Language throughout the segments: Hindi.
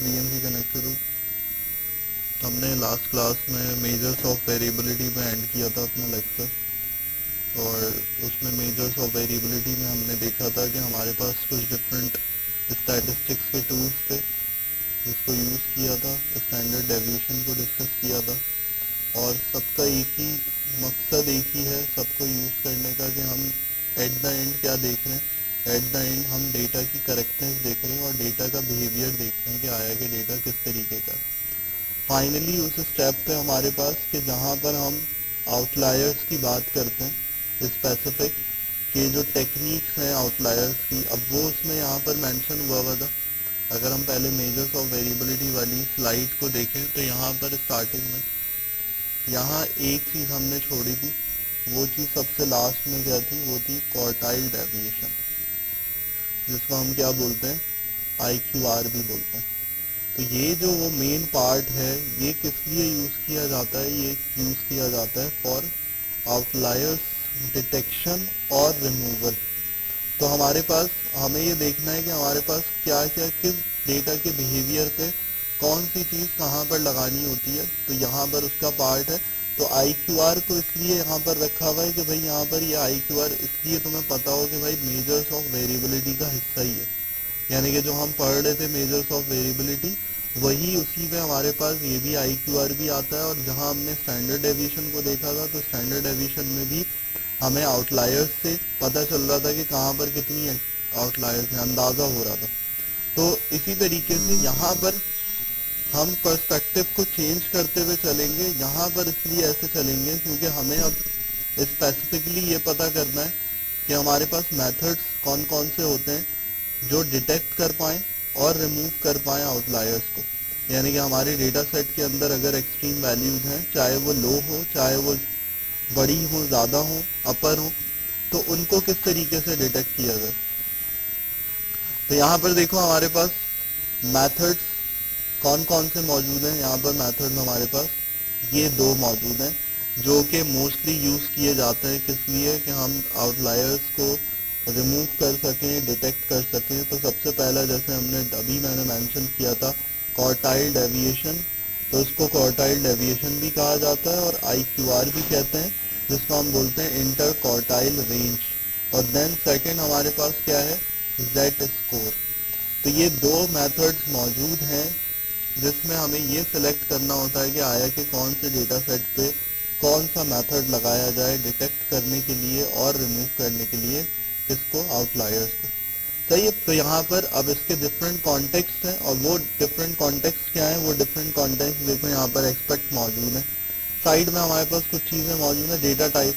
वीएम से कनेक्टेड हो। हमने लास्ट क्लास में मेजर्स ऑफ वेरिएबिलिटी में एंड किया था अपना लेक्चर, और उसमें मेजर्स ऑफ वेरिएबिलिटी में हमने देखा था कि हमारे पास कुछ डिफरेंट स्टैटिस्टिक्स के टूल्स थे जिसको यूज़ किया था, स्टैंडर्ड डेविएशन को डिस्कस किया था, और सबका एक ही मकसद एक ही है सबको यूज़ करने का कि हम एट द एंड क्या देख रहे हैं। एट द एंड हम डेटा की करेक्टनेस देख रहे हैं और डेटा का बिहेवियर देख रहे हैं कि आया कि डेटा किस तरीके का। फाइनली उस स्टेप पे हमारे पास कि जहाँ पर हम आउटलायर्स की बात करते हैं स्पेसिफिक कि जो टेक्निक्स हैं आउटलायर्स की, अब वो उसमें यहाँ पर मेंशन हुआ था। अगर हम पहले मेजर्स ऑफ वेरिएबिलिटी वाली स्लाइड को देखें तो यहाँ पर स्टार्टिंग में यहाँ एक चीज़ हमने छोड़ी थी, वो चीज़ सबसे लास्ट में क्या थी, वो थी क्वार्टाइल डेविएशन, जिसको हम क्या बोलते हैं, IQR भी बोलते हैं। तो ये जो वो मेन पार्ट है, ये किस लिए यूज़ किया जाता है, ये यूज़ किया जाता है फॉर आउटलायर्स डिटेक्शन और रिमूवल। तो हमारे पास हमें ये देखना है कि हमारे पास क्या क्या किस डेटा के बिहेवियर पे कौन सी चीज़ कहाँ पर लगानी होती है, तो यहाँ पर उसका पार्ट है। तो IQR को इसलिए यहाँ पर रखा हुआ है कि भाई यहाँ पर ये IQR इसलिए तुम्हें पता हो कि भाई मेजर्स ऑफ वेरिएबिलिटी का हिस्सा ही है, यानी कि जो हम पढ़ रहे थे मेजर्स ऑफ वेरिएबिलिटी, वही उसी में हमारे पास ये भी IQR भी आता है। और जहाँ हमने स्टैंडर्ड डेविएशन को देखा था, तो स्टैंडर्ड डेविएशन में भी हमें आउटलायर्स से पता चल रहा था कि कहाँ पर कितनी आउटलायर्स हैं, अंदाज़ा हो रहा था। तो इसी तरीके से यहाँ पर हम पर्सपेक्टिव को चेंज करते हुए चलेंगे। यहाँ पर इसलिए ऐसे चलेंगे क्योंकि हमें अब स्पेसिफिकली ये पता करना है कि हमारे पास मेथड्स कौन कौन से होते हैं जो डिटेक्ट कर पाएँ और रिमूव कर पाएँ आउटलायर्स को। यानी कि हमारे डेटा सेट के अंदर अगर एक्सट्रीम वैल्यूज़ हैं, चाहे वो लो हो, चाहे वो बड़ी हो, ज़्यादा हो, अपर हो, तो उनको किस तरीके से डिटेक्ट किया जाए। तो यहाँ पर देखो हमारे पास मेथड्स कौन कौन से मौजूद हैं। यहाँ पर मेथड्स हमारे पास ये दो मौजूद हैं जो कि मोस्टली यूज़ किए जाते हैं, किस लिए कि हम आउटलायर्स को रिमूव कर सकें, डिटेक्ट कर सकें। तो सबसे पहला, जैसे अभी मैंने मेंशन किया था, क्वार्टाइल डेविएशन, तो इसको क्वार्टाइल डेविएशन भी कहा जाता है और IQR भी कहते हैं, जिसको हम बोलते हैं इंटर क्वार्टाइल रेंज। और देन सेकंड हमारे पास क्या है, जेड स्कोर। तो ये दो मेथड्स मौजूद हैं जिसमें हमें ये सिलेक्ट करना होता है कि आया कि कौन से डेटा सेट पे कौन सा मेथड लगाया जाए डिटेक्ट करने के लिए और रिमूव करने के लिए किसको, आउटलायर्स को। सही है। तो यहाँ पर अब इसके डिफरेंट कॉन्टेक्स्ट हैं, और वो डिफरेंट कॉन्टेक्स्ट क्या है, वो डिफरेंट कॉन्टेक्स्ट देखो यहाँ पर एक्सपेक्ट मौजूद है। साइड में हमारे पास कुछ चीज़ें मौजूद है, डेटा टाइप,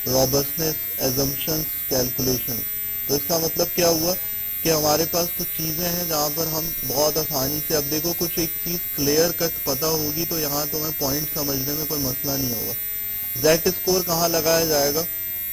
रॉबस्टनेस, एजम्पशंस, कैलकुलेशन। तो इसका मतलब क्या हुआ कि हमारे पास कुछ चीज़ें हैं जहाँ पर हम बहुत आसानी से, अब देखो कुछ एक चीज़ क्लियर कट पता होगी तो यहाँ तुम्हें पॉइंट समझने में कोई मसला नहीं होगा। जेड स्कोर कहाँ लगाया जाएगा,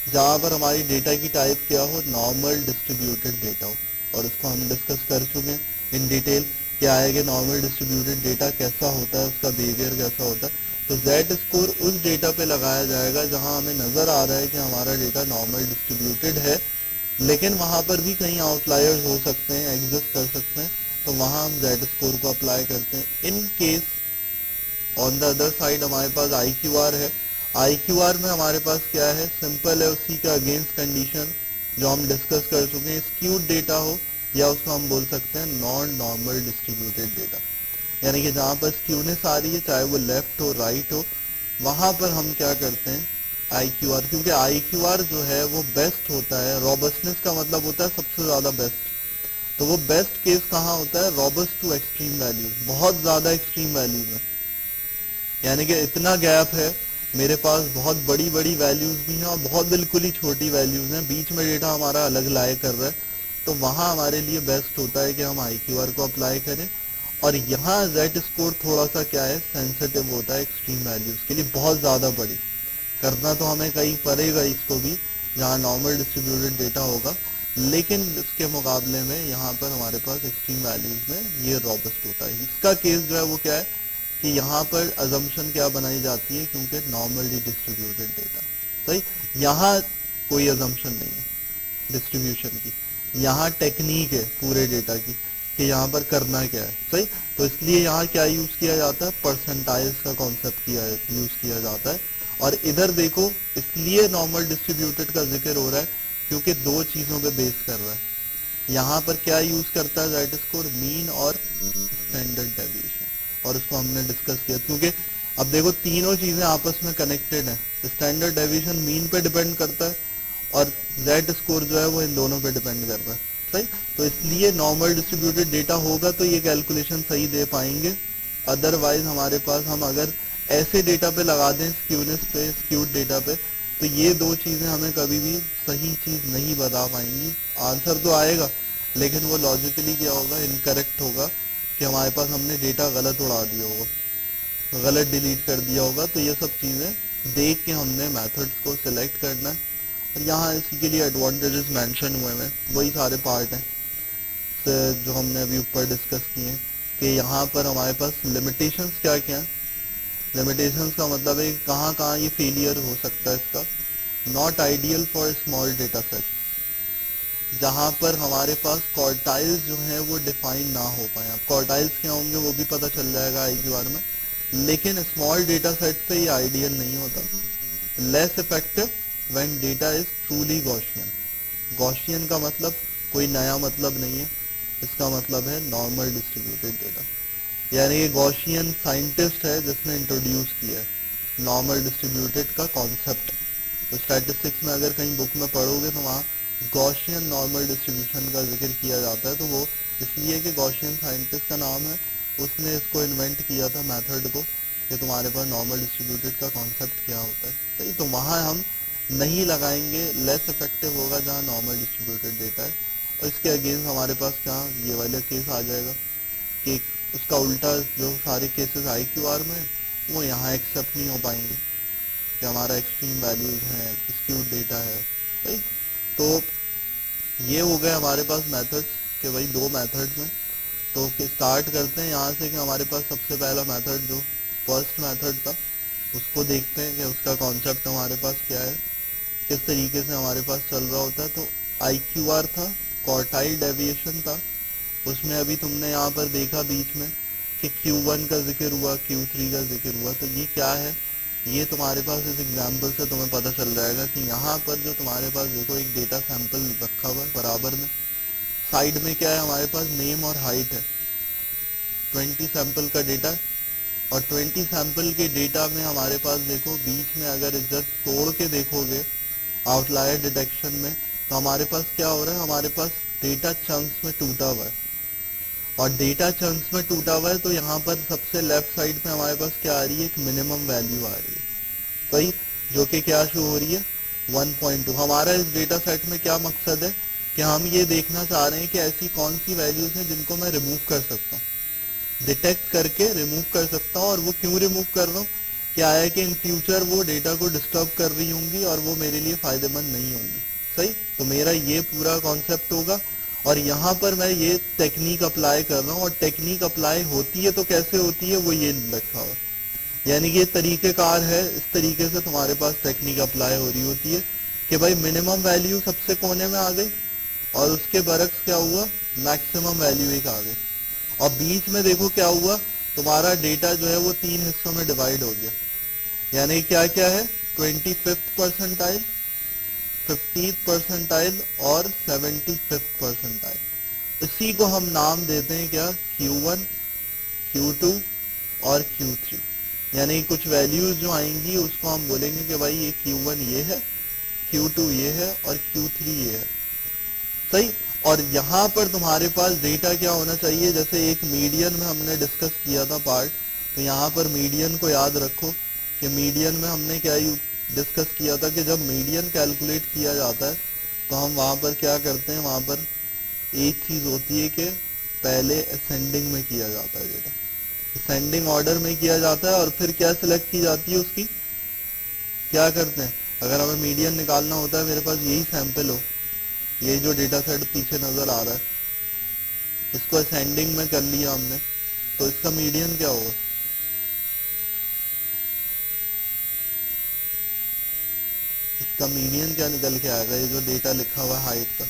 जहाँ पर हमारी डेटा की टाइप क्या हो, नॉर्मल डिस्ट्रीब्यूटेड डेटा हो। और इसको हम डिस्कस कर चुके हैं इन डिटेल, क्या है कि नॉर्मल डिस्ट्रीब्यूटेड डेटा कैसा होता है, उसका बिहेवियर कैसा होता है। तो जेड स्कोर उस डेटा पे लगाया जाएगा जहाँ हमें नज़र आ रहा है कि हमारा डेटा नॉर्मल डिस्ट्रीब्यूटेड है, लेकिन वहाँ पर भी कहीं आउटलायर्स हो सकते हैं, एग्जिस्ट कर सकते हैं, तो वहाँ हम जेड स्कोर को अप्लाई करते हैं। In case on the other side हमारे पास IQR है। IQR में हमारे पास क्या है, सिंपल है, उसी का अगेंस्ट कंडीशन जो हम डिस्कस कर चुके हैं, स्क्यूड डेटा हो या उसको हम बोल सकते हैं नॉन नॉर्मल डिस्ट्रीब्यूटेड डेटा, यानी कि जहाँ पर स्क्यूनेस आ रही है, चाहे वो लेफ्ट हो राइट हो, वहाँ पर हम क्या करते हैं IQR, क्योंकि IQR जो है वो बेस्ट होता है। रॉबस्टनेस का मतलब होता है सबसे ज़्यादा बेस्ट, तो वो बेस्ट केस कहाँ होता है, रॉबस्ट टू एक्सट्रीम वैल्यूज, बहुत ज़्यादा एक्सट्रीम वैल्यूज है, यानी कि इतना गैप है, मेरे पास बहुत बड़ी बड़ी वैल्यूज भी हैं और बहुत बिल्कुल ही छोटी वैल्यूज हैं, बीच में डेटा हमारा अलग लाए कर रहा है, तो वहाँ हमारे लिए बेस्ट होता है कि हम IQR को अप्लाई करें। और यहाँ जेड स्कोर थोड़ा सा क्या है, सेंसिटिव होता है एक्सट्रीम वैल्यूज के लिए, बहुत ज़्यादा बड़ी करना तो हमें कहीं पड़ेगा इसको भी, जहाँ नॉर्मल डिस्ट्रीब्यूटेड डेटा होगा, लेकिन इसके मुकाबले में यहाँ पर हमारे पास एक्सट्रीम वैल्यूज में ये रॉबस्ट होता है। इसका केस जो है वो क्या है कि यहाँ पर अजम्पशन क्या बनाई जाती है, क्योंकि नॉर्मली डिस्ट्रीब्यूटेड डेटा, सही, यहाँ कोई अजम्पशन नहीं है डिस्ट्रीब्यूशन की, यहाँ टेक्निक है पूरे डेटा की। कि यहाँ पर करना क्या है। सही, तो इसलिए यहाँ क्या यूज किया जाता है, परसेंटाइल्स का कॉन्सेप्ट यूज किया जाता है। और इधर देखो, इसलिए नॉर्मल डिस्ट्रीब्यूटेड का जिक्र हो रहा है क्योंकि दो चीजों पे बेस कर रहा है। यहाँ पर क्या यूज करता है दैट स्कोर, मीन और स्टैंडर्ड डेविएशन, और उसको हमने डिस्कस किया क्योंकि अब देखो तीनों चीजें आपस में कनेक्टेड है। स्टैंडर्ड डेविएशन मीन पे डिपेंड करता है और जेड स्कोर जो है वो इन दोनों पे डिपेंड कर रहा है। सही, तो इसलिए नॉर्मल डिस्ट्रीब्यूटेड डेटा होगा तो ये कैलकुलेशन सही दे पाएंगे। अदरवाइज हमारे पास हम अगर ऐसे डेटा पे लगा दें, स्क्यूनेस पे, स्क्यूड डेटा पे, तो ये दो चीजें हमें कभी भी सही चीज नहीं बता पाएंगी। आंसर तो आएगा लेकिन वो लॉजिकली क्या होगा, इनकरेक्ट होगा कि हमारे पास हमने डेटा गलत उड़ा दिया होगा, गलत डिलीट कर दिया होगा। तो ये सब चीजें देख के हमने मेथड्स को सिलेक्ट करना है। और यहाँ इसी के लिए एडवांटेजेस मेंशन हुए हैं, वही सारे पार्ट हैं जो हमने अभी ऊपर डिस्कस किए हैं कि यहाँ पर हमारे पास लिमिटेशंस क्या क्या है। लिमिटेशंस का मतलब है कहाँ कहाँ ये फेलियर हो सकता है इसका। Not ideal for small data set, जहाँ पर हमारे पास क्वार्टाइल्स जो हैं वो डिफाइन ना हो पाए। अब क्वार्टाइल्स क्या होंगे वो भी पता चल जाएगा आईक्यूआर में, लेकिन स्मॉल डेटा सेट पे ये आइडियल नहीं होता। Less effective when data is truly Gaussian. Gaussian का मतलब कोई नया मतलब नहीं है, इसका मतलब है नॉर्मल डिस्ट्रीब्यूटेड डेटा। यानी ये गॉसियन साइंटिस्ट है जिसने इंट्रोड्यूस किया है नॉर्मल डिस्ट्रीब्यूटेड का कॉन्सेप्ट। तो स्टैटिस्टिक्स में अगर कहीं बुक में पढ़ोगे तो वहाँ गॉसियन नॉर्मल डिस्ट्रीब्यूशन का जिक्र किया जाता है। तो वो इसलिए कि गॉसियन साइंटिस्ट का नाम है, उसने इसको इन्वेंट किया था मेथड को कि तुम्हारे पास नॉर्मल डिस्ट्रीब्यूटेड का कॉन्सेप्ट क्या होता है। सही, तो वहाँ हम नहीं लगाएंगे, लेस इफेक्टिव होगा जहाँ नॉर्मल डिस्ट्रीब्यूटेड डेटा है। और इसके अगेंस्ट हमारे पास क्या ये वाला केस आ जाएगा कि उसका उल्टा जो सारे केसेस आईक्यूआर में वो यहाँ एक्सेप्ट नहीं हो पाएंगे कि हमारा एक्सट्रीम वैल्यूज हैं, स्क्यूड डेटा है। सही, तो ये हो गए हमारे पास मेथड्स के भाई दो मेथड्स हैं। तो स्टार्ट करते हैं यहाँ से कि हमारे पास सबसे पहला मेथड जो फर्स्ट मेथड था उसको देखते हैं कि उसका कॉन्सेप्ट हमारे पास क्या है, किस तरीके से हमारे पास चल रहा होता है। तो आईक्यूआर था, क्वार्टाइल डेविएशन था, उसमें अभी तुमने यहाँ पर देखा बीच में कि Q1 का जिक्र हुआ, Q3 का जिक्र हुआ। तो ये क्या है, ये तुम्हारे पास इस एग्जाम्पल से तुम्हें पता चल जाएगा कि यहाँ पर जो तुम्हारे पास देखो एक डेटा सैंपल रखा हुआ है बराबर में, साइड में क्या है हमारे पास नेम और हाइट है। 20 सैंपल का डेटा है और 20 सैंपल के डेटा में हमारे पास देखो बीच में अगर इधर तोड़ के देखोगे आउटलायर डिटेक्शन में, तो हमारे पास क्या हो रहा है, हमारे पास डेटा चंक्स में टूटा हुआ है। और डेटा चंक्स में टूटा हुआ है तो यहाँ पर सबसे लेफ्ट साइड पे हमारे पास क्या आ रही है, एक मिनिमम वैल्यू आ रही है। सही, जो कि क्या शो हो रही है, 1.2। हमारा इस डेटा सेट में क्या मकसद है कि हम ये देखना चाह रहे हैं कि ऐसी कौन सी वैल्यूज हैं जिनको मैं रिमूव कर सकता हूँ, डिटेक्ट करके रिमूव कर सकता हूँ। और वो क्यों रिमूव कर रहा हूँ, क्या है कि इन फ्यूचर वो डेटा को डिस्टर्ब कर रही होंगी और वो मेरे लिए फायदेमंद नहीं होंगी। सही, तो मेरा ये पूरा कॉन्सेप्ट होगा और यहाँ पर मैं ये टेक्निक अप्लाई कर रहा हूँ। और टेक्निक अप्लाई होती है तो कैसे होती है वो ये लिखा हुआ, यानी कि तरीकेकार है, इस तरीके से तुम्हारे पास टेक्निक अप्लाई हो रही होती है कि भाई मिनिमम वैल्यू सबसे कोने में आ गई और उसके बरक्स क्या हुआ, मैक्सिमम वैल्यू एक आ गई। और बीच में देखो क्या हुआ, तुम्हारा डेटा जो है वो तीन हिस्सों में डिवाइड हो गया। यानी क्या क्या है, 25th परसेंटाइल, 50th परसेंटाइल और 75th परसेंटाइल। इसी को हम नाम देते हैं क्या, Q1, Q2 और Q3। यानी कुछ वैल्यूज जो आएंगी उसको हम बोलेंगे कि भाई ये Q1 ये है, Q2 ये है और Q3 ये है। सही, और यहाँ पर तुम्हारे पास डेटा क्या होना चाहिए, जैसे एक मीडियन में हमने डिस्कस किया था पार्ट, तो यहाँ पर मीडियन को याद रखो कि मीडियन में हमने क्या डिस्कस किया था कि जब मीडियन कैलकुलेट किया जाता है तो हम वहाँ पर क्या करते हैं, वहाँ पर एक चीज होती है कि पहले असेंडिंग में किया जाता है डेटा, असेंडिंग ऑर्डर में किया जाता है और फिर क्या सिलेक्ट की जाती है उसकी, क्या करते हैं, अगर हमें मीडियन निकालना होता है, मेरे पास यही सैंपल हो, ये जो डेटा सेट पीछे नजर आ रहा है, इसको असेंडिंग में कर लिया हमने, तो इसका मीडियन क्या होगा, इसका मीडियन क्या निकल के आएगा, ये जो डेटा लिखा हुआ है हाइट का,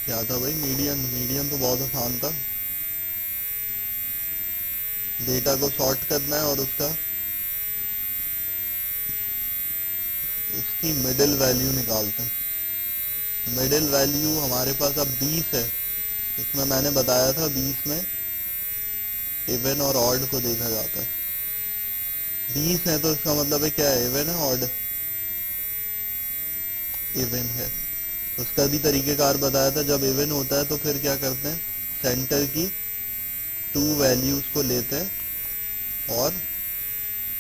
क्या था भाई? मीडियन। मीडियन तो बहुत आसान था। डेटा को सॉर्ट करना है और उसकी मिडिल वैल्यू निकालते हैं। मिडिल वैल्यू हमारे पास अब 20 है। इसमें मैंने बताया था 20 में इवन और ऑड को देखा जाता है। 20 है तो इसका मतलब है क्या है? इवन है, ऑड? इवन है। उसका भी तरीकेकार बताया था। जब इवन होता है तो फिर क्या करते हैं? सेंटर की 2 वैल्यूज को लेते हैं और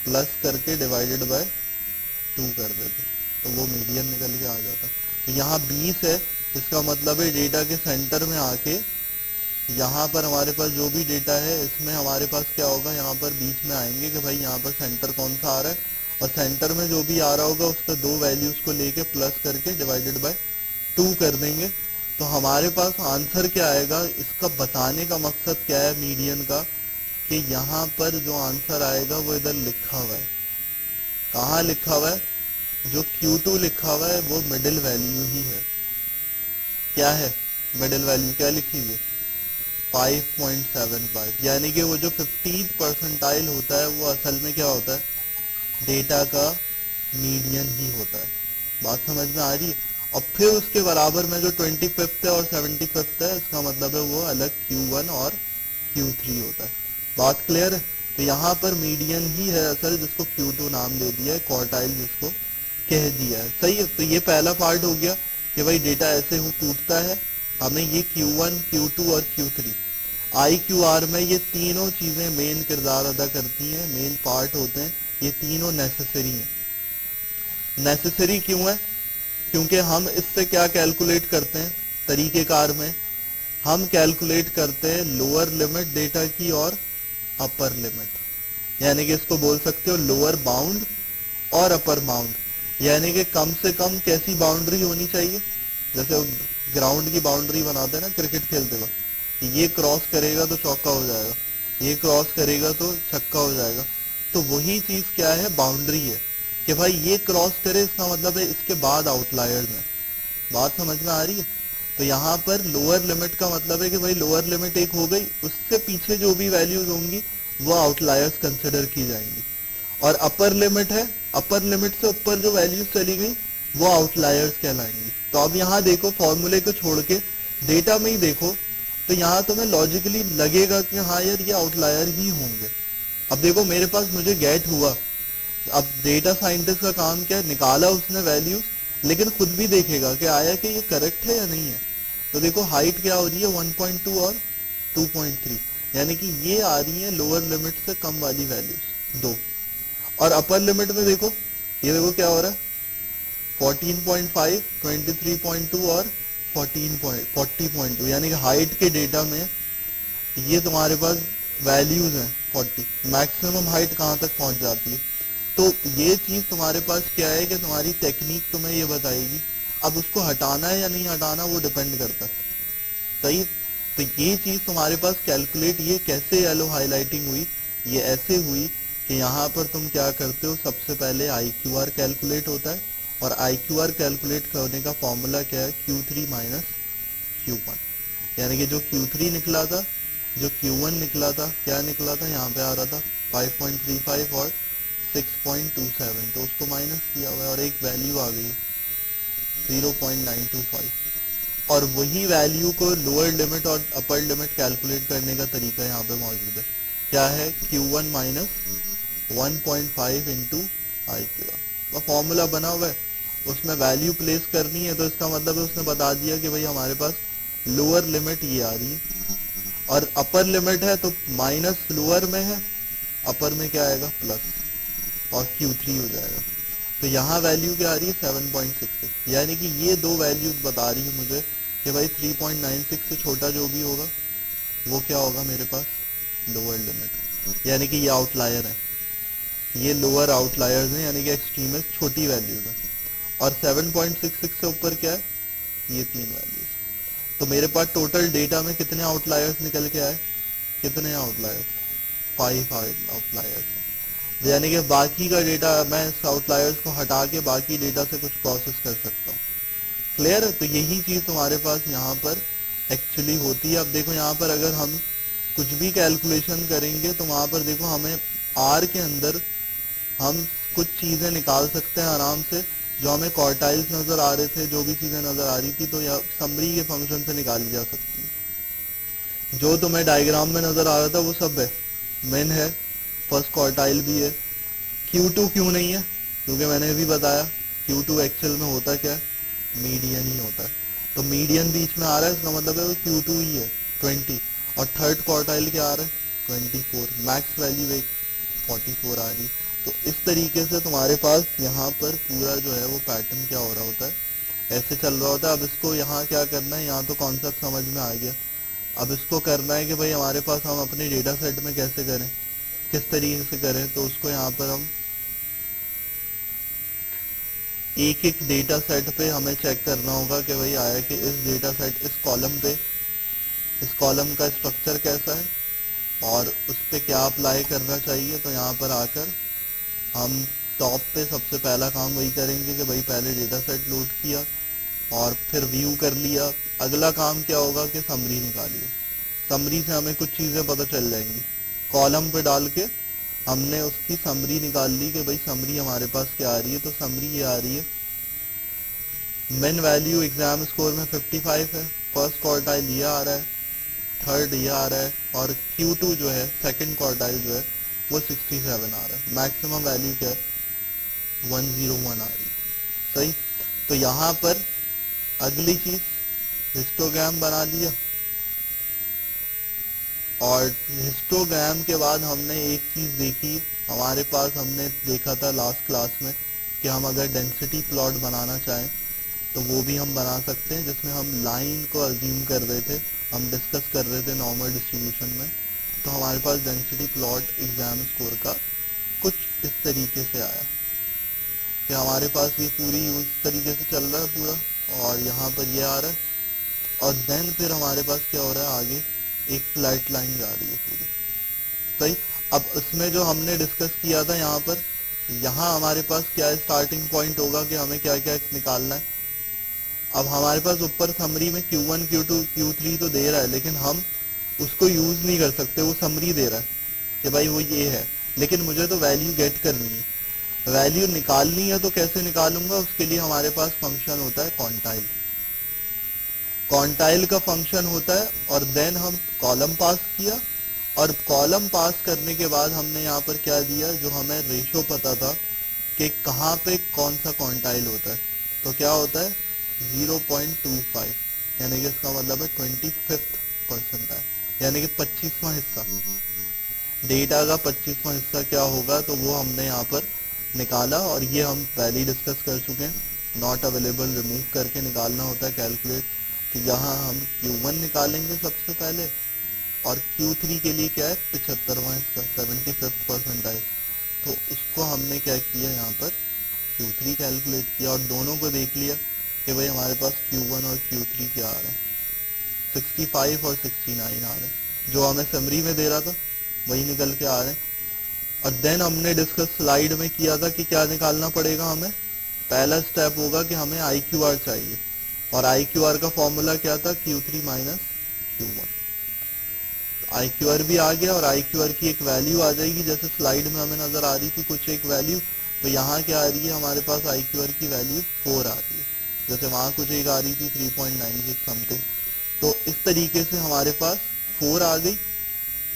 प्लस करके डिवाइडेड बाय 2 कर देते, तो वो मीडियन निकल के आ जाता। तो यहाँ 20 है, इसका मतलब है डेटा के सेंटर में आके यहाँ पर हमारे पास जो भी डेटा है इसमें हमारे पास क्या होगा, यहाँ पर बीच में आएंगे कि भाई यहाँ पर सेंटर कौन सा आ रहा है, और सेंटर में जो भी आ रहा होगा उसका 2 वैल्यूज को लेके प्लस करके डिवाइडेड बाय 2 कर देंगे। तो हमारे पास आंसर क्या आएगा? इसका बताने का मकसद क्या है मीडियन का, कि यहाँ पर जो आंसर आएगा वो इधर लिखा हुआ है। कहाँ लिखा हुआ है? जो Q2 लिखा हुआ है वो मिडिल वैल्यू ही है। क्या है मिडिल वैल्यू? क्या लिखी हुई है? 5.75। यानी कि वो जो 15th परसेंटाइल होता है वो असल में क्या होता है? डेटा का मीडियन ही होता है। बात समझ में आ रही है? और फिर उसके बराबर में जो 25th है और 75th है, इसका मतलब है वो अलग Q1 और Q3 होता है। बात क्लियर है? तो यहाँ पर मीडियन ही है असल, जिसको Q2 नाम दे दिया है, क्वार्टाइल जिसको कह दिया है। सही है? तो ये पहला पार्ट हो गया कि भाई डेटा ऐसे हो टूटता है। हमें ये Q1, Q2 और Q3 IQR में ये तीनों चीजें मेन किरदार अदा करती हैं, मेन पार्ट होते हैं। ये तीनों नेसेसरी हैं। नेसेसरी क्यों है? क्योंकि हम इससे क्या कैलकुलेट करते हैं तरीकेकार में? हम कैलकुलेट करते हैं लोअर लिमिट डेटा की और अपर लिमिट। यानी कि इसको बोल सकते हो लोअर बाउंड और अपर बाउंड। यानी कि कम से कम कैसी बाउंड्री होनी चाहिए? जैसे ग्राउंड की बाउंड्री बनाते हैं ना क्रिकेट खेलते वक्त, ये क्रॉस करेगा तो चौका हो जाएगा, ये क्रॉस करेगा तो छक्का हो जाएगा। तो वही चीज क्या है? बाउंड्री है कि भाई ये क्रॉस करे, इसका मतलब है इसके बाद आउटलायर्स है। बात समझ में आ रही है? तो यहाँ पर लोअर लिमिट का मतलब है कि भाई लोअर लिमिट एक हो गई, उससे पीछे जो भी वैल्यूज होंगी वो आउटलायर्स कंसिडर की जाएंगी। और अपर लिमिट है, अपर लिमिट से ऊपर जो वैल्यूज चली गई वो आउटलायर्स कहलाएंगी। तो अब यहाँ देखो, फॉर्मूले को छोड़ के डेटा में ही देखो, तो यहाँ तुम्हें लॉजिकली लगेगा कि हाँ यार ये आउटलायर ही होंगे। अब देखो मेरे पास मुझे गेट हुआ। अब डेटा साइंटिस्ट का काम क्या है? निकाला उसने वैल्यूज, लेकिन खुद भी देखेगा कि आया कि ये करेक्ट है या नहीं है। तो देखो हाइट क्या हो रही है? 1.2 और 2.3, यानी कि ये आ रही है लोअर लिमिट से कम वाली वैल्यूज दो। और अपर लिमिट में देखो, ये देखो क्या हो रहा है? 14.5, 23.2 और 40.2, यानी कि हाइट के डेटा में ये तुम्हारे पास वैल्यूज हैं 40। मैक्सिमम हाइट कहाँ तक पहुंच जाती है? तो ये चीज तुम्हारे पास क्या है कि तुम्हारी टेक्निक तुम्हें ये बताएगी। अब उसको हटाना है या नहीं हटाना वो डिपेंड करता है। सही? तो ये चीज तुम्हारे पास कैलकुलेट, ये कैसे येलो हाईलाइटिंग हुई? ये ऐसे हुई कि यहाँ पर तुम क्या करते हो, सबसे पहले IQR कैलकुलेट होता है, और IQR कैलकुलेट करने का फॉर्मूला क्या है? Q3 minus Q1। यानी कि जो Q3 निकला था, जो Q1 निकला था, क्या निकला था? यहाँ पे आ रहा था 5.35 और 6.27, तो उसको माइनस किया हुआ है और एक वैल्यू आ गई 0.925। और वही वैल्यू को लोअर लिमिट और अपर लिमिट कैलकुलेट करने का तरीका यहाँ पे मौजूद है। क्या है? Q1 minus 1.5 into IQR। वो फॉर्मूला बना हुआ है, उसमें वैल्यू प्लेस करनी है, तो इसका मतलब है उसने बता दिया कि भाई हमारे पास लोअर लिमिट ये आ रही है और अपर लिमिट है, तो माइनस लोअर में है, अपर में क्या आएगा? प्लस, और Q3 हो जाएगा। तो यहाँ वैल्यू क्या आ रही है? 7.66। यानी कि ये दो वैल्यूज बता रही है मुझे कि भाई 3.96 से छोटा जो भी होगा वो क्या होगा मेरे पास? Lower limit. यानी कि ये आउटलायर है, ये लोअर आउटलायर्स हैं, यानी कि एक्सट्रीमिस्ट छोटी वैल्यूज है। और 7.66 से ऊपर क्या है? ये तीन वैल्यूज। तो मेरे पास टोटल डेटा में कितने आउटलायर्स निकल के आए? कितने आउटलायर्स? 5 आउटलायर्स। यानी कि बाकी का डेटा मैं इस आउटलायर्स को हटा के बाकी डेटा से कुछ प्रोसेस कर सकता हूँ। क्लियर है? तो यही चीज तुम्हारे पास यहाँ पर एक्चुअली होती है। अब देखो यहाँ पर अगर हम कुछ भी कैलकुलेशन करेंगे तो वहां पर देखो हमें आर के अंदर हम कुछ चीजें निकाल सकते हैं आराम से, जो हमें क्वार्टाइल्स नजर आ रहे थे, जो भी चीजें नजर आ रही थी, तो यह समरी के फंक्शन से निकाली जा सकती है। जो तुम्हें डायग्राम में नजर आ रहा था वो सब है, मेन है, फर्स्ट क्वार्टाइल भी है। Q2 क्यों नहीं है? क्योंकि मैंने भी बताया Q2 एक्चुअल में होता क्या है, मीडियन ही होता है। तो मीडियन बीच में आ रहा है, इसका मतलब है वो Q2 ही है 20। और थर्ड क्वार्टाइल क्या आ रहा है 24, मैक्स वैल्यू एक 44 आ रही। तो इस तरीके से तुम्हारे पास यहाँ पर पूरा जो है वो पैटर्न क्या हो रहा होता है, ऐसे चल रहा होता है। अब इसको यहाँ क्या करना है, यहाँ तो कॉन्सेप्ट समझ में आ गया। अब इसको करना है कि भाई हमारे पास हम अपने डेटा सेट में कैसे करें, किस तरीके से करें। तो उसको यहाँ पर हम एक एक डेटा सेट पे हमें चेक करना होगा कि भाई आया कि इस डेटा सेट, इस कॉलम पे, इस कॉलम का स्ट्रक्चर कैसा है और उस पर क्या अप्लाई करना चाहिए। तो यहाँ पर आकर हम टॉप पे सबसे पहला काम वही करेंगे कि भाई पहले डेटा सेट लोड किया और फिर व्यू कर लिया। अगला काम क्या होगा कि समरी निकालिए। समरी से हमें कुछ चीज़ें पता चल जाएंगी, कॉलम पे डाल के हमने उसकी समरी निकाल ली कि भाई समरी हमारे पास क्या आ रही है। तो समरी ये आ रही है, मेन वैल्यू एग्जाम स्कोर में 55 है, फर्स्ट क्वार्टाइल ये आ रहा है, थर्ड ये आ रहा है, और Q2 जो है सेकंड क्वार्टाइल जो है वो 67 आ रहा है। मैक्सिमम वैल्यू क्या है 101 आ रही है। सही। तो यहाँ पर अगली चीज हिस्टोग्राम बना लिया, और हिस्टोग्राम के बाद हमने एक चीज देखी, हमारे पास हमने देखा था लास्ट क्लास में कि हम अगर डेंसिटी प्लॉट बनाना चाहें तो वो भी हम बना सकते हैं, जिसमें हम लाइन को अज्यूम कर रहे थे, हम डिस्कस कर रहे थे नॉर्मल डिस्ट्रीब्यूशन में। तो हमारे पास डेंसिटी प्लॉट एग्जाम स्कोर का कुछ इस तरीके से आया कि हमारे पास ये पूरी उस तरीके से चल रहा है पूरा, और यहाँ पर ये आ रहा है, और देन फिर हमारे पास क्या हो रहा है आगे, एक फ्लैट लाइन जा रही है पूरी। सही। अब इसमें जो हमने डिस्कस किया था यहाँ पर, यहाँ हमारे पास क्या स्टार्टिंग पॉइंट होगा कि हमें क्या क्या निकालना है। अब हमारे पास ऊपर समरी में Q1 Q2 Q3 तो दे रहा है, लेकिन हम उसको यूज नहीं कर सकते, वो समरी दे रहा है कि भाई वो ये है, लेकिन मुझे तो वैल्यू गेट करनी है, वैल्यू निकालनी है। तो कैसे निकालूंगा, उसके लिए हमारे पास फंक्शन होता है क्वांटाइल। क्वांटाइल का फंक्शन होता है, और देन हम कॉलम पास किया, और कॉलम पास करने के बाद हमने यहाँ पर क्या दिया, जो हमें रेशो पता था कि कहाँ पे कौन सा क्वांटाइल होता है। तो क्या होता है 0.25, यानी कि इसका मतलब है 25th परसेंटाइल, यानी कि 25वां हिस्सा। डेटा का 25वां हिस्सा क्या होगा, तो वो हमने यहाँ पर निकाला, और ये हम पहले ही डिस्कस कर चुके हैं। नॉट अवेलेबल रिमूव करके निकालना होता है कैलकुलेट। तो यहाँ हम Q1 निकालेंगे सबसे पहले, और Q3 के लिए क्या है 75वां हिस्सा, 75th परसेंटाइल। तो उसको हमने क्या किया, यहाँ पर Q3 कैलकुलेट किया, और दोनों को देख लिया कि भाई हमारे पास Q1 और Q3 क्या आ रहे हैं, 65 और 69 आ रहे हैं, जो हमें समरी में दे रहा था वही निकल के आ रहे हैं। और देन हमने डिस्कस स्लाइड में किया था कि क्या निकालना पड़ेगा हमें। पहला स्टेप होगा कि हमें IQR चाहिए, और IQR का फॉर्मूला क्या था Q3 माइनस Q1। IQR भी आ गया, और IQR की एक वैल्यू आ जाएगी, जैसे स्लाइड में हमें नजर आ रही थी कुछ एक वैल्यू। तो यहाँ क्या आ रही है हमारे पास, IQR की वैल्यू 4 आ रही है, जैसे वहां कुछ एक आ रही थी 3.96 समथिंग। तो इस तरीके से हमारे पास 4 आ गई।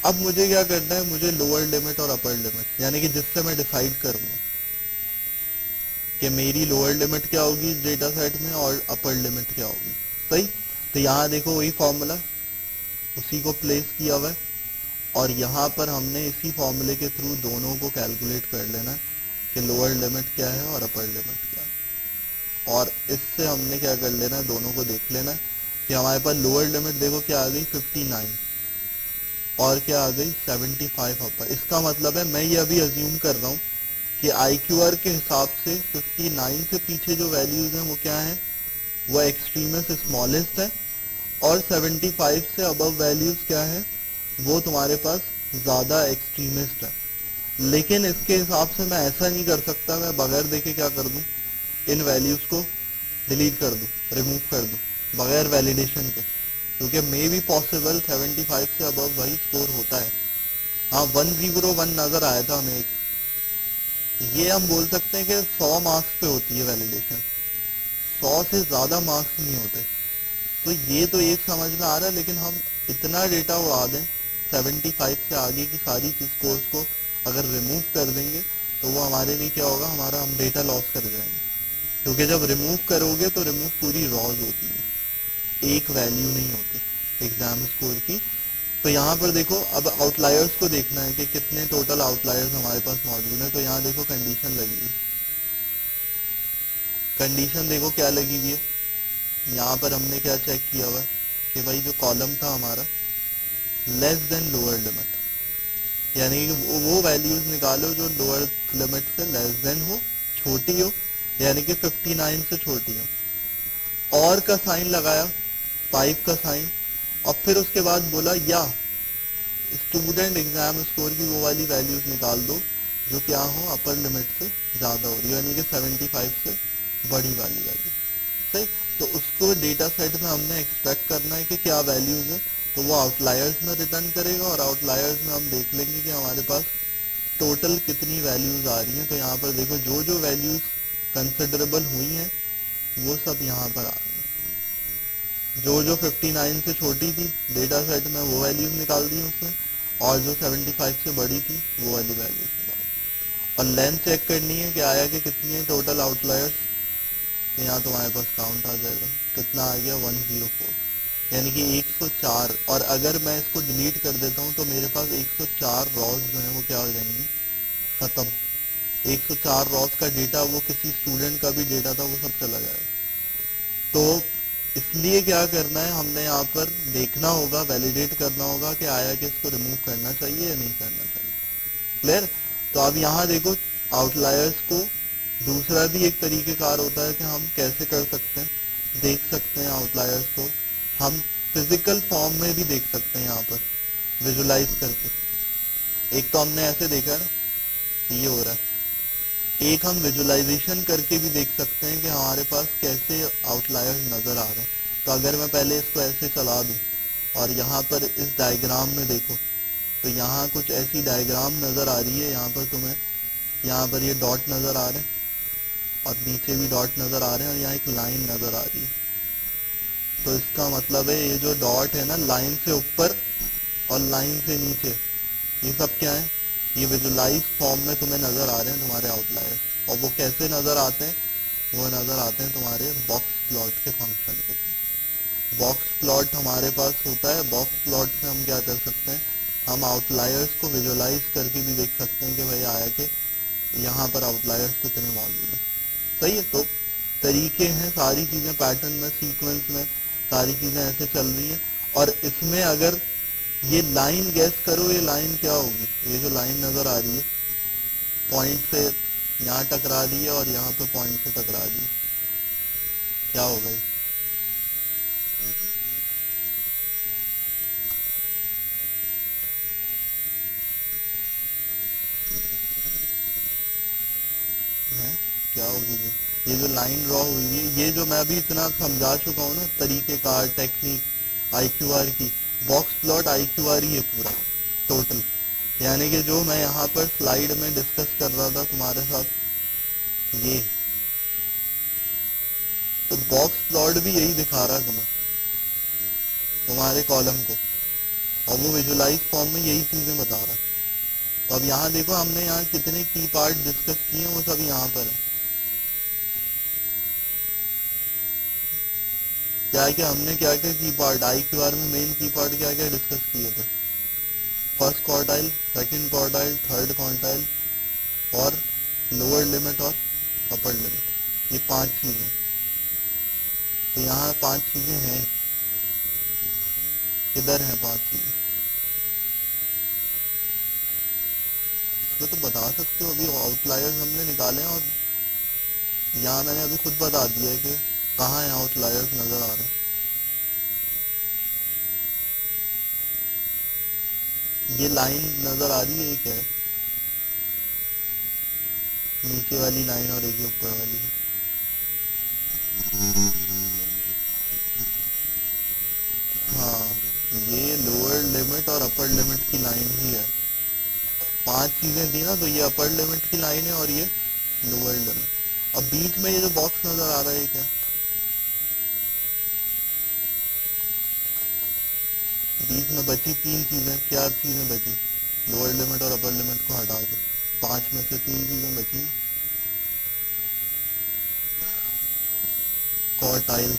अब मुझे क्या करना है, मुझे लोअर लिमिट और अपर लिमिट, यानी कि जिससे मैं डिसाइड करूंगा कि मेरी लोअर लिमिट क्या होगी इस डेटा सेट में और अपर लिमिट क्या होगी। सही। तो यहाँ देखो वही फॉर्मूला, उसी को प्लेस किया हुआ है, और यहाँ पर हमने इसी फॉर्मूले के थ्रू दोनों को कैलकुलेट कर लेना है कि लोअर लिमिट क्या है और अपर लिमिट क्या है। और इससे हमने क्या कर लेना है, दोनों को देख लेना है कि हमारे पास लोअर लिमिट देखो क्या आ गई 59, और क्या आ गई 75 अपर। इसका मतलब है मैं ये अभी अज्यूम कर रहा हूँ कि IQR के हिसाब से 59 से पीछे जो वैल्यूज हैं वो क्या है, वो एक्सट्रीमस स्मॉलेस्ट है, और 75 से अबव वैल्यूज क्या है, वो तुम्हारे पास ज्यादा एक्सट्रीमिस्ट है। लेकिन इसके हिसाब से मैं ऐसा नहीं कर सकता, मैं बगैर देखे क्या कर दूं, इन वैल्यूज को डिलीट कर दूं, रिमूव कर दूं बगैर वैलिडेशन के, क्योंकि मे बी पॉसिबल 75 से अबव वही स्कोर होता है। हाँ 101 नजर आया था हमें एक, ये हम बोल सकते हैं कि 100 मार्क्स पे होती है वैलिडेशन, 100 से ज्यादा मार्क्स नहीं होते। तो ये तो एक समझ में आ रहा है, लेकिन हम इतना डेटा उड़ा दें 75 से आगे की सारी स्कोर्स को अगर रिमूव कर देंगे तो वो हमारे लिए क्या होगा, हमारा हम डेटा लॉस कर जाएंगे। क्योंकि जब रिमूव करोगे तो रिमूव पूरी रॉज होती है, एक वैल्यू नहीं होती एग्जाम स्कोर की। तो यहाँ पर देखो, अब आउटलायर्स को देखना है कि कितने टोटल आउटलायर्स हमारे पास मौजूद है। तो यहाँ देखो कंडीशन लगी हुई, कंडीशन देखो क्या लगी हुई है। यहाँ पर हमने क्या चेक किया हुआ है कि भाई जो कॉलम था हमारा लेस देन लोअर लिमिट, यानी कि वो वैल्यूज निकालो जो लोअर लिमिट से लेस देन हो, छोटी हो, यानी कि 59 से छोटी हो। और का साइन लगाया, पाइप का साइन, और फिर उसके बाद बोला या स्टूडेंट एग्जाम स्कोर की वो वाली वैल्यूज निकाल दो जो क्या हो अपर लिमिट से ज्यादा हो रही है, यानी कि 75 से बड़ी वाली वैल्यू। सही, तो उसको डेटा सेट में हमने एक्सपेक्ट करना है कि क्या वैल्यूज है, तो वो आउटलायर्स में रिटर्न करेगा, और आउटलायर्स में हम देख लेंगे कि हमारे पास टोटल कितनी वैल्यूज आ रही हैं। तो यहाँ पर देखो जो जो वैल्यूज कंसिडरेबल हुई हैं वो सब यहाँ पर आ रही हैं। जो जो 59 से छोटी थी डेटा सेट में वो वैल्यूज निकाल दी उसने, और जो 75 से बड़ी थी वो वाली वैल्यूज निकाल दी। और लेंथ चेक करनी है कि आया कि कितनी है टोटल आउटलायर्स। तो यहाँ तुम्हारे पास काउंट आ जाएगा, कितना आ गया 104, यानी कि 104। और अगर मैं इसको डिलीट कर देता हूँ तो मेरे पास 104 रॉज जो है वो क्या हो जाएंगी, खत्म। 104 रॉज का डेटा, वो किसी स्टूडेंट का भी डेटा था, वो सब चला जाएगा। तो इसलिए क्या करना है, हमने यहाँ पर देखना होगा, वैलिडेट करना होगा कि आया कि इसको रिमूव करना चाहिए या नहीं करना चाहिए। क्लियर। तो अब यहाँ देखो आउटलायर्स को दूसरा भी एक तरीकेकार होता है कि हम कैसे कर सकते हैं, देख सकते हैं आउटलायर्स को हम फिजिकल फॉर्म में भी देख सकते हैं यहाँ पर विजुलाइज करके। एक तो हमने ऐसे देखा ना, ये हो रहा है, एक हम विजुलाइजेशन करके भी देख सकते हैं कि हमारे पास कैसे आउटलायर्स नजर आ रहे हैं। तो अगर मैं पहले इसको ऐसे चला दूं और यहाँ पर इस डायग्राम में देखो, तो यहाँ कुछ ऐसी डायग्राम नजर आ रही है, यहाँ पर तुम्हें, यहाँ पर ये डॉट नजर आ रहे हैं और नीचे भी डॉट नजर आ रहे हैं, और यहाँ एक लाइन नजर आ रही है। तो इसका मतलब है ये जो डॉट है ना, लाइन से ऊपर और लाइन से नीचे, ये सब क्या है, ये विजुलाइज फॉर्म में तुम्हें नजर आ रहे हैं तुम्हारे आउटलायर्स। और वो कैसे नजर आते हैं, वो नजर आते हैं तुम्हारे बॉक्स प्लॉट के फंक्शन के थ्रू। बॉक्स प्लॉट हमारे पास होता है, बॉक्स प्लॉट से हम क्या कर सकते हैं, हम आउटलायर्स को विजुलाइज करके भी देख सकते हैं कि भाई आया कि यहाँ पर आउटलायर्स कितने मौजूद हैं। सही है। तो तरीके हैं, सारी चीजें पैटर्न में, सीक्वेंस में सारी चीजें ऐसे चल रही हैं। और इसमें अगर ये लाइन गैस करो, ये लाइन क्या होगी, ये जो लाइन नजर आ रही है पॉइंट से यहाँ टकरा रही है और यहाँ पे पॉइंट से टकरा रही है, क्या होगा ये? हैं? क्या होगी ये जो लाइन ड्रॉ हुई है, ये जो मैं अभी इतना समझा चुका हूँ ना तरीकेकार, टेक्निक IQR की, बॉक्स प्लॉट IQR ही है पूरा टोटल। यानी कि जो मैं यहाँ पर स्लाइड में डिस्कस कर रहा था तुम्हारे साथ, ये तो बॉक्स प्लॉट भी यही दिखा रहा है तुम्हें, तुम्हारे कॉलम को, और वो विजुलाइज फॉर्म में यही चीजें बता रहा है। तो अब यहाँ देखो हमने यहाँ कितने की पार्ट डिस्कस किए हैं, वो सब यहाँ पर है। क्या क्या हमने क्या क्या की पार्ट IQR में मेन की पार्ट क्या क्या डिस्कस किए थे, first quartile, second quartile, third quartile, और लोअर लिमिट और अपर लिमिट, ये 5 चीजें। तो यहाँ 5 चीजें हैं, किधर हैं 5 चीजें, इसको तो बता सकते हो। अभी आउटलायर्स हमने निकाले हैं, और यहाँ मैंने अभी खुद बता दिया है कि कहाँ है आउटलायर्स नजर आ रहे हैं। ये लाइन नजर आ रही है, ये क्या है, नीचे वाली लाइन और एक ऊपर वाली। हाँ, ये लोअर लिमिट और अपर लिमिट की लाइन ही है। 5 चीजें दी ना, तो ये अपर लिमिट की लाइन है और ये लोअर लिमिट। अब बीच में ये जो बॉक्स नजर आ रहा है, ये क्या है? बीच में बची 3 चीजें, क्या चीजें बची? लोअर लिमिट और अपर लिमिट को हटा के 5 में से 3 चीजें बची। क्वार्टाइल।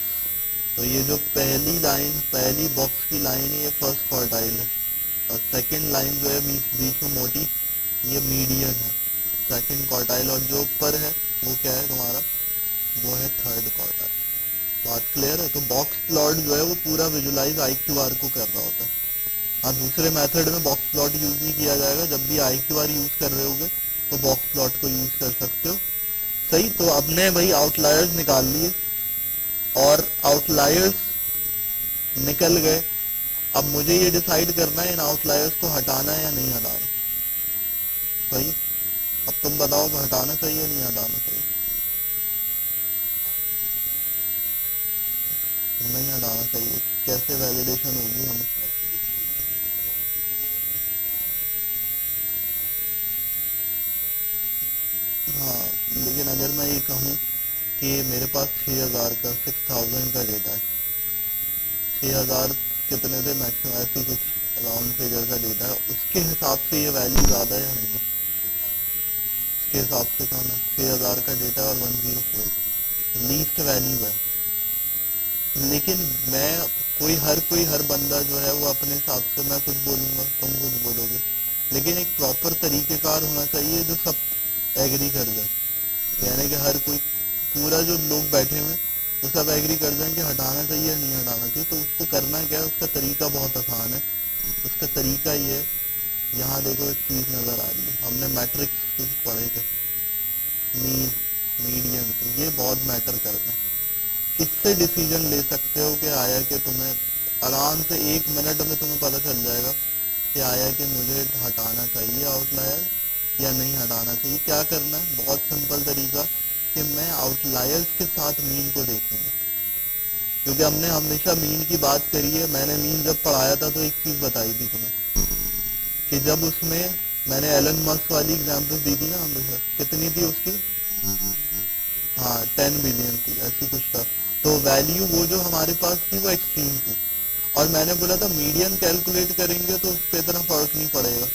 तो ये जो पहली लाइन, पहली बॉक्स की लाइन है, ये फर्स्ट क्वार्टाइल है। और सेकंड लाइन जो है बीच बीच में मोटी, ये मीडियन है, सेकंड क्वार्टाइल। और जो ऊपर है वो क्या है तुम्हारा? वो है थर्ड क्वार्टाइल। बात क्लियर है? तो बॉक्स प्लॉट जो है वो पूरा विजुलाइज IQR को कर रहा होता है। हाँ, दूसरे मेथड में बॉक्स प्लॉट यूज नहीं किया जाएगा। जब भी IQR यूज कर रहे होगे तो बॉक्स प्लॉट को यूज कर सकते हो। सही। तो अपने भाई आउटलायर्स निकाल लिए और आउटलायर्स निकल गए। अब मुझे ये डिसाइड करना है इन आउटलायर्स को हटाना है या नहीं हटाना। सही। अब तुम बताओ, हटाना चाहिए या नहीं हटाना चाहिए? नहीं हटाना चाहिए। कैसे वैलिडेशन होगी हमें? हाँ, लेकिन अगर मैं ये कहूँ कि मेरे पास 6000 का 6000 का डेटा है, 6000 कितने थे मैक्सिमम, ऐसी कुछ राउंड फिगर का डेटा है, उसके हिसाब से ये वैल्यू ज़्यादा है या नहीं है? उसके हिसाब से कम है। 6000 का डेटा और 104 लीस्ट वैल्यू है। लेकिन मैं, कोई हर बंदा जो है वो अपने हिसाब से, मैं कुछ बोलूंगा तुम कुछ बोलोगे, लेकिन एक प्रॉपर तरीकेकार होना चाहिए जो सब एग्री कर जाए। यानी कि हर कोई, पूरा जो लोग बैठे हुए हैं वो सब एग्री कर जाए कि हटाना चाहिए या नहीं हटाना चाहिए। तो उसको करना क्या है? उसका तरीका बहुत आसान है। उसका तरीका ये है, यहाँ देखो एक चीज नजर आ रही है, हमने मैट्रिक्स पढ़े थे, मीन, मीडियन। तो ये बहुत मैटर करते हैं। इससे डिसीजन ले सकते हो कि आया कि तुम्हें आराम से 1 मिनट में तुम्हें पता चल जाएगा कि आया कि मुझे हटाना चाहिए आउटलायर या नहीं हटाना चाहिए। क्या करना है? बहुत सिंपल तरीका, कि मैं आउटलायर्स के साथ मीन को देखूंगा। क्योंकि हमने हमेशा मीन की बात करी है। मैंने मीन जब पढ़ाया था तो एक चीज बताई थी तुम्हें, कि जब उसमें मैंने एलन मस्क वाली एग्जाम्पल दी थी ना हमेशा, कितनी थी उसकी? हाँ, 10 बिलियन थी, ऐसी कुछ था। तो वैल्यू वो जो हमारे पास थी वो एक्सट्रीम थी। और मैंने बोला था मीडियन कैलकुलेट करेंगे तो उस पर इतना फर्क नहीं पड़ेगा,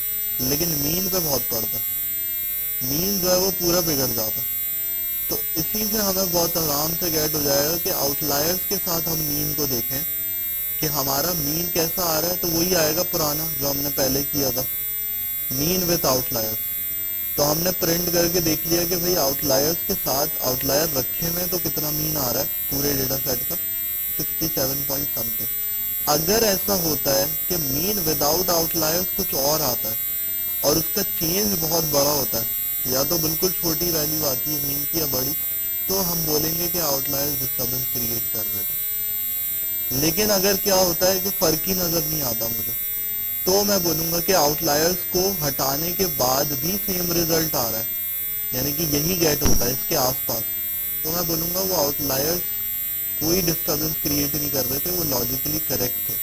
लेकिन मीन पे बहुत पड़ता है। मीन जो है वो पूरा बिगड़ जाता है। तो इसी से हमें बहुत आराम से गेट हो जाएगा कि आउटलायर्स के साथ हम मीन को देखें कि हमारा मीन कैसा आ रहा है। तो वही आएगा पुराना जो हमने पहले किया था, मीन विथ आउटलायर्स। तो हमने प्रिंट करके देख लिया कि भाई आउटलायर्स के साथ आउटलायर रखे हुए तो कितना मीन आ रहा है पूरे डेटा सेट का, 67 पॉइंट समथिंग। अगर ऐसा होता है कि मीन विदाउट आउटलायर्स कुछ और आता है और उसका चेंज बहुत बड़ा होता है, या तो बिल्कुल छोटी वैल्यू आती है मीन की या बड़ी, तो हम बोलेंगे कि आउटलायर्स डिस्टर्बेंस क्रिएट कर रहे थे। लेकिन अगर क्या होता है कि फर्क ही नजर नहीं आता मुझे, तो मैं बोलूंगा कि आउटलायर्स को हटाने के बाद भी सेम रिजल्ट आ रहा है, यानी कि यही गेट होता है इसके आसपास, तो मैं बोलूंगा वो आउटलायर्स कोई डिस्टर्बेंस क्रिएट नहीं कर रहे थे, वो लॉजिकली करेक्ट थे।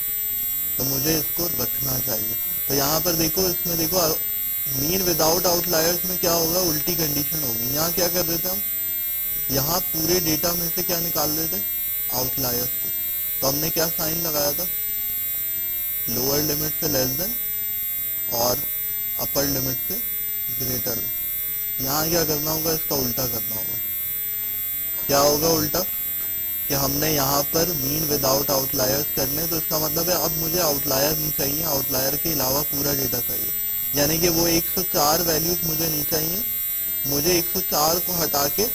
तो मुझे इसको रखना चाहिए। तो यहाँ पर देखो, इसमें देखो, मीन विदाउट आउटलायर्स में क्या होगा? उल्टी कंडीशन होगी। यहाँ क्या कर रहे थे हम? यहाँ पूरे डेटा में से क्या निकाल रहे थे? आउटलायर्स को। तो हमने क्या साइन लगाया था? लोअर लिमिट से लेस देन और अपर लिमिट से ग्रेटर। यहाँ क्या करना होगा? इसका उल्टा करना होगा। क्या होगा उल्टा? कि हमने यहाँ पर मीन विदाउट आउटलायर्स करने, तो इसका मतलब है अब मुझे आउटलायर नहीं चाहिए, आउटलायर के अलावा पूरा डेटा चाहिए। यानी कि वो 104 वैल्यूज मुझे नहीं चाहिए, मुझे 104 को हटा के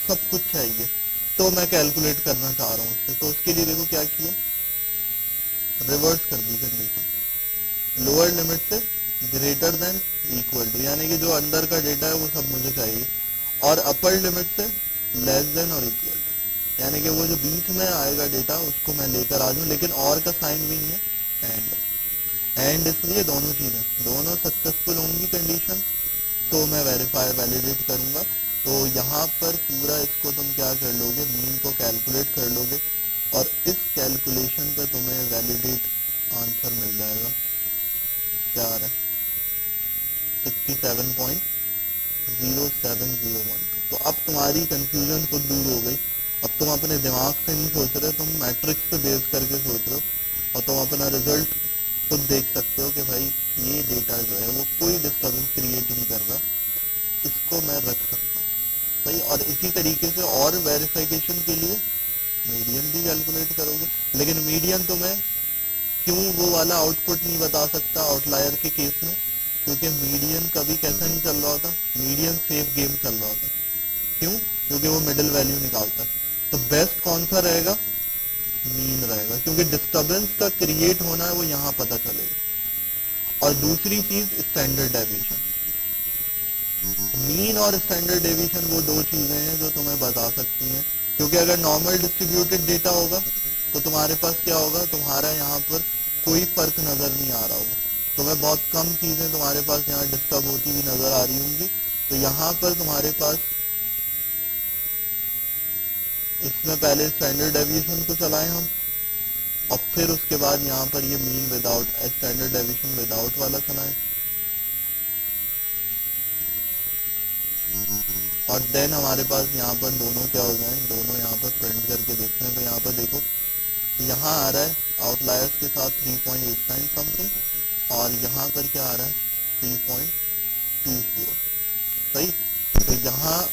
सब कुछ चाहिए। तो मैं कैलकुलेट करना चाह रहा हूँ उससे। तो उसके लिए देखो क्या किया, रिवर्स कर दी कंडीशन। लोअर लिमिट से ग्रेटर देन इक्वल टू, यानी कि जो अंदर का डेटा है वो सब मुझे चाहिए, और अपर लिमिट से लेस देन और इक्वल टू, यानी कि वो जो बीच में आएगा डेटा उसको मैं लेकर आ जाऊं, लेकिन और का साइन भी नहीं है, एंड इसलिए दोनों चीजें दोनों सक्सेसफुल होंगी कंडीशन, तो मैं वेरीफाई वैलिडेट करूंगा। तो यहाँ पर पूरा इसको तुम क्या कर लोगे, मीन को कैलकुलेट कर लोगे और इस कैलकुलेशन पे तुम्हें वैलिडेट आंसर मिल जाएगा। क्या आ रहा है? 67.0701। तो अब तुम्हारी कंफ्यूजन खुद दूर हो गई। अब तुम अपने दिमाग से नहीं सोच रहे, तुम मैट्रिक्स पे बेस करके सोच रहे हो और तुम अपना रिजल्ट खुद देख सकते हो कि भाई ये डेटा जो है वो कोई डिस्टर्बेंस क्रिएट नहीं कर रहा, इसको मैं रख सकता हूँ। सही। और इसी तरीके से और वेरिफिकेशन के लिए मीडियन भी कैलकुलेट करोगे, लेकिन मीडियन तुम्हें क्यों वो वाला आउटपुट नहीं बता सकता आउटलायर के केस में, क्योंकि मीडियन कभी कैसा नहीं चल रहा होता, मीडियन सेफ गेम चल रहा होता। क्यों? क्योंकि वो मिडिल वैल्यू निकालता है। तो बेस्ट कौन सा रहेगा? मीन रहेगा, क्योंकि डिस्टर्बेंस का क्रिएट होना है वो यहाँ पता चलेगा। और दूसरी चीज स्टैंडर्ड डेविएशन। मीन और स्टैंडर्ड डेविएशन वो दो चीजें हैं जो तुम्हें बता सकती हैं, क्योंकि अगर नॉर्मल डिस्ट्रीब्यूटेड डेटा होगा तो तुम्हारे पास क्या होगा, तुम्हारा यहाँ पर कोई फर्क नजर नहीं आ रहा होगा, तुम्हें बहुत कम चीजें तुम्हारे पास यहाँ डिस्टर्ब होती हुई नजर आ रही होंगी। तो यहाँ पर तुम्हारे पास इसमें पहले स्टैंडर्ड डेविएशन को चलाएं हम, और फिर उसके बाद यहाँ पर ये mean without standard deviation without वाला चलाएं, और देन हमारे पास यहाँ पर दोनों क्या हो जाए, दोनों यहाँ पर प्रिंट करके देखते हैं। तो यहाँ पर देखो, यहाँ आ रहा है आउटलायर्स के साथ 3.89 समथिंग, और यहाँ पर क्या आ रहा है 3.24। सही। तो यहाँ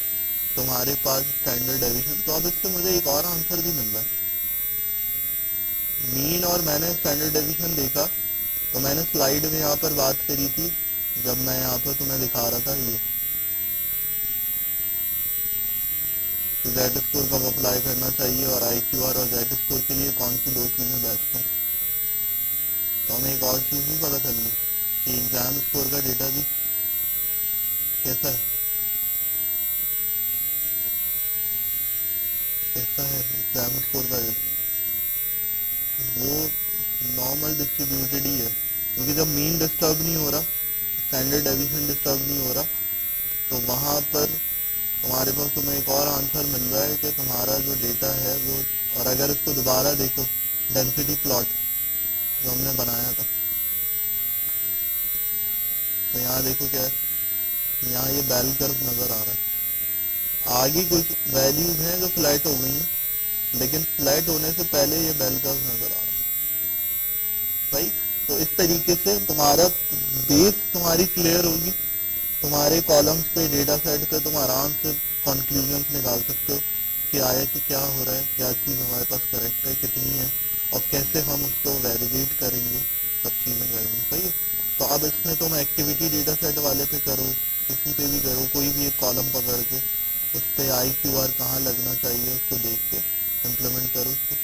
तुम्हारे पास स्टैंडर्ड डेविएशन, तो अब इससे मुझे एक और आंसर भी मिल रहा है। मीन और मैंने स्टैंडर्ड डेविएशन देखा, तो मैंने स्लाइड में यहाँ पर बात करी थी जब मैं यहाँ पर तुम्हें दिखा रहा था ये जेड स्कोर कब अप्लाई करना चाहिए और IQR और जेड स्कोर के लिए कौन सी दो चीजें बेस्ट हैं। तो हमें एक और चीज भी पता चली कि एग्जाम स्कोर का डेटा भी कैसा है, कैसा है एग्जाम स्कोर का डेटा, वो नॉर्मल डिस्ट्रीब्यूटेड ही है, क्योंकि जब मीन डिस्टर्ब नहीं हो रहा, स्टैंडर्ड डेविएशन डिस्टर्ब नहीं हो रहा, तो वहां पर तुम्हारे पास तुम्हें एक और आंसर मिल रहा है कि तुम्हारा जो डेटा है वो, और अगर इसको दोबारा देखो डेंसिटी प्लॉट जो हमने बनाया था, तो यहाँ देखो क्या है, यहाँ ये बेल कर्व नजर आ रहा है। आगे कुछ वैल्यूज हैं जो फ्लैट हो गई हैं, लेकिन फ्लैट होने से पहले ये बेल कर्व नजर आ रहा है। भाई तो इस तरीके से तुम्हारा बेस तुम्हारी क्लियर होगी, तुम्हारे कॉलम्स पे डेटा सेट पे तुम आराम से कंक्लूजन्स निकाल सकते हो कि आया कि क्या हो रहा है, क्या चीज़ हमारे पास करेक्ट है, कितनी है, और कैसे हम उसको वैलिडेट करेंगे, सब चीज़ें करेंगे। सही है। तो अब इसमें तुम एक्टिविटी डेटा सेट वाले पे करो, किसी पे भी करो, कोई भी एक कॉलम पकड़ के उस पर IQR कहाँ लगना चाहिए उसको देख के इम्प्लीमेंट करो उसको।